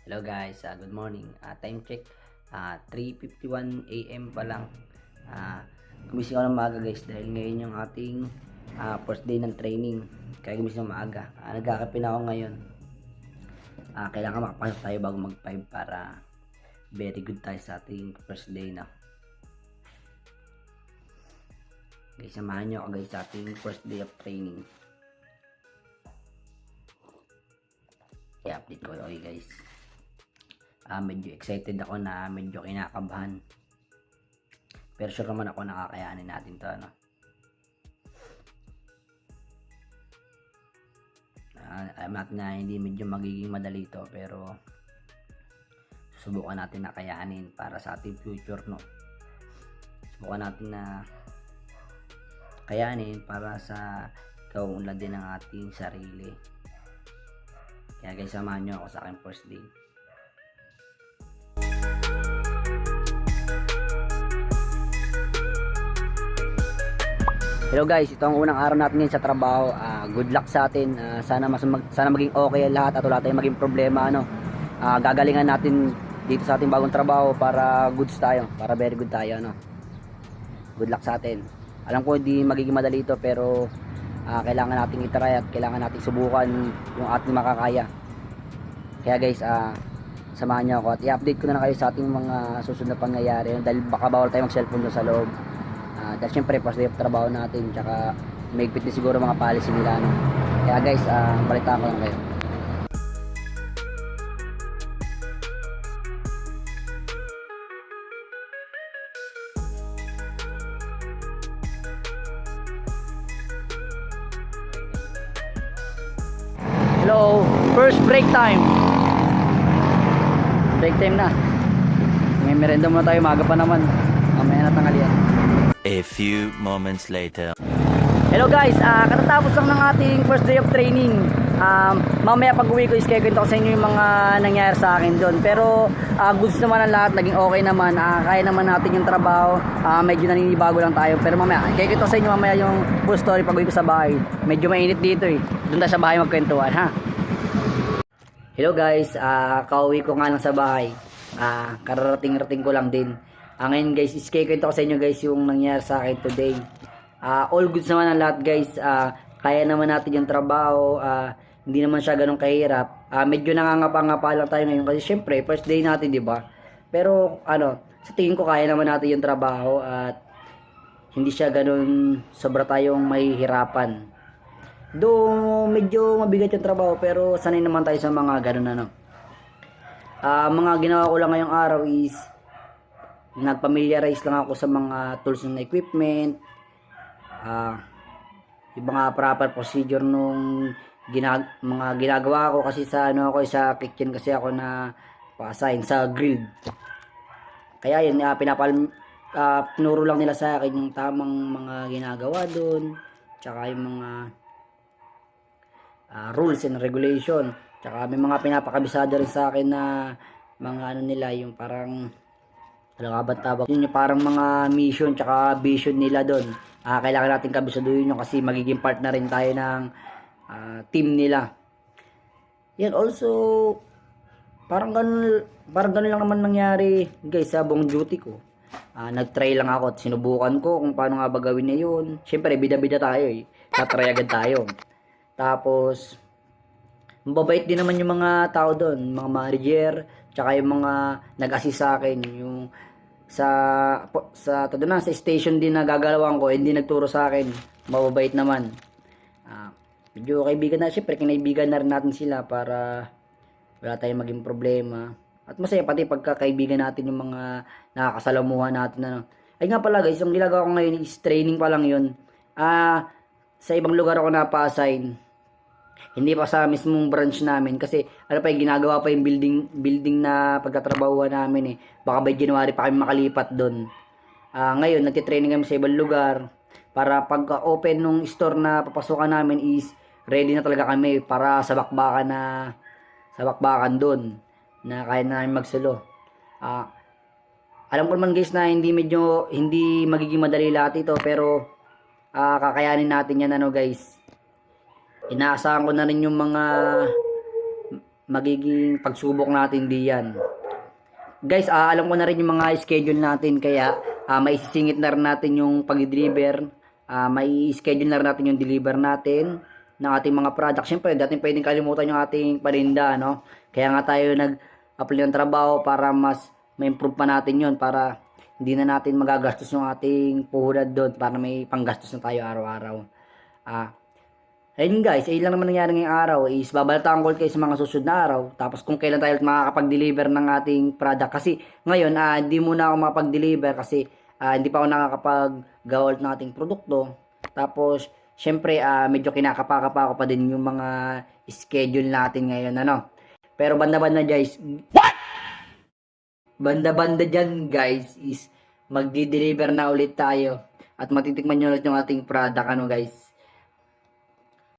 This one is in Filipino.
Hello guys, good morning. Time check, 3:51 AM pa lang. Gumising ako ng maaga guys dahil ngayon yung ating first day ng training. Kaya gumising ng maaga. Nagkakape na ako ngayon. Kailangan makapasok tayo bago mag 5 para very good tayo sa ating first day na. Guys, samahan nyo ako guys sa ating first day of training. I-update ko okay guys. Medyo excited ako na medyo kinakabahan. Pero sure naman ako nakakayanin natin to alam natin na hindi medyo magiging madali to, pero susubukan natin na kayanin para sa ating future subukan natin na kayanin para sa kaunlad din ng ating sarili. Kaya guys, samahan nyo ako sa aking first day. Hello guys, ito ang unang araw natin ngayon sa trabaho. Good luck sa atin. Sana maging okay lahat at wala tayong maging problema gagalingan natin dito sa ating bagong trabaho para goods tayo, para very good tayo Good luck sa atin. Alam ko hindi magiging madali ito, pero kailangan nating i-try at kailangan nating subukan yung ating makakaya. Kaya guys, samahan niyo ako at i-update ko na kayo sa ating mga susunod na pangyayari dahil baka bawal tayong mag-cellphone doon sa loob. Dahil syempre first day of trabaho natin, tsaka may higpit din siguro mga policy nila Kaya guys, balitaan ko lang kayo. Hello, first break time. Break time na. May merenda muna tayo, maga pa naman. Mamaya na tanghalian. A few moments later. Hello guys, katatapos lang ng ating first day of training. Mamaya pag uwi ko is kwento ko sa inyo yung mga nangyari sa akin doon. Pero goods naman ang lahat, naging okay naman. Kaya naman natin yung trabaho. Medyo naninibago lang tayo. Pero mamaya, kwento ko sa inyo mamaya yung full story pag uwi ko sa bahay. Medyo mainit dito Doon tayo sa bahay magkwentuhan Hello guys, kauwi ko nga lang sa bahay. Kararating-rating ko lang din. Ngayon guys, iskikwento ko sa inyo guys yung nangyari sa akin today. All goods naman ang lahat guys. Kaya naman natin yung trabaho. Hindi naman siya ganun kahirap. Medyo nangangapa-ngapa lang tayo ngayon kasi syempre first day natin, di ba? Pero sa tingin ko kaya naman natin yung trabaho at hindi siya ganun sobra tayong mahihirapan. Though medyo mabigat yung trabaho, pero sanay naman tayo sa mga ganun mga ginawa ko lang ngayong araw is nagpamiliarize lang ako sa mga tools and equipment, yung mga proper procedure nung mga ginagawa ko kasi sa ako sa kitchen kasi ako na pa-assign sa grill. Kaya yun, tinuro lang nila sa akin yung tamang mga ginagawa doon, tsaka yung mga rules and regulation, tsaka may mga pinapakabisado rin sa akin na mga nila, yung parang tawag yun, yung parang mga mission tsaka vision nila doon. Kailangan natin kabisaduhin yun kasi magiging part na rin tayo ng team nila. Yan, also parang ganun lang naman nangyari guys sa buong duty ko. Nag-try lang ako at sinubukan ko kung paano nga ba gawin na yun. Syempre bida-bida tayo tatry agad tayo. Tapos mababait din naman yung mga tao doon, mga manager, tsaka yung mga nag-assist sa akin, yung sa station din na gagalawan ko, hindi nagturo sa akin, mababait naman. Medyo kaibigan na, syempre kinaibigan na rin natin sila para wala tayong maging problema. At masaya pati pagkakaibigan natin yung mga nakakasalamuhan natin Ay nga pala guys, yung ginagawa ko ngayon is training pa lang yun. Sa ibang lugar ako napa-assign. Hindi pa sa mismong branch namin kasi yung ginagawa pa yung building na pagtatrabahuan namin Baka by January pa kami makalipat doon. Ngayon nagte-training kami sa ibang lugar para pagka-open nung store na papasukan namin is ready na talaga kami para sa bakbakan doon na kaya na namin magsulo. Alam ko naman guys na hindi magiging madali lahat ito, pero kakayanin natin yan guys. Inaasahan ko na rin yung mga magiging pagsubok natin diyan. Guys, alam ko na rin yung mga schedule natin, kaya maisisingit na rin natin yung pag-deliver. May schedule na rin natin yung deliver natin ng ating mga product. Siyempre, dating pwedeng kalimutan yung ating paninda, no? Kaya nga tayo nag-apply ng trabaho para mas ma-improve pa natin yun, para hindi na natin magagastos yung ating puhunan doon, para may panggastos na tayo araw-araw. Ayun guys, ayun lang naman nangyari ngayong araw is babalitaan ko kayo sa mga susunod na araw. Tapos kung kailan tayo makakapag-deliver ng ating product. Kasi ngayon, hindi muna ako makapag-deliver kasi hindi pa ako nakakapag-gawa ulit ng ating produkto. Tapos, syempre, medyo kinakapa-kapa ako pa din yung mga schedule natin ngayon, ano. Pero banda-banda guys, banda-banda dyan guys is magdi-deliver na ulit tayo. At matitikman nyo ulit yung ating product, ano guys.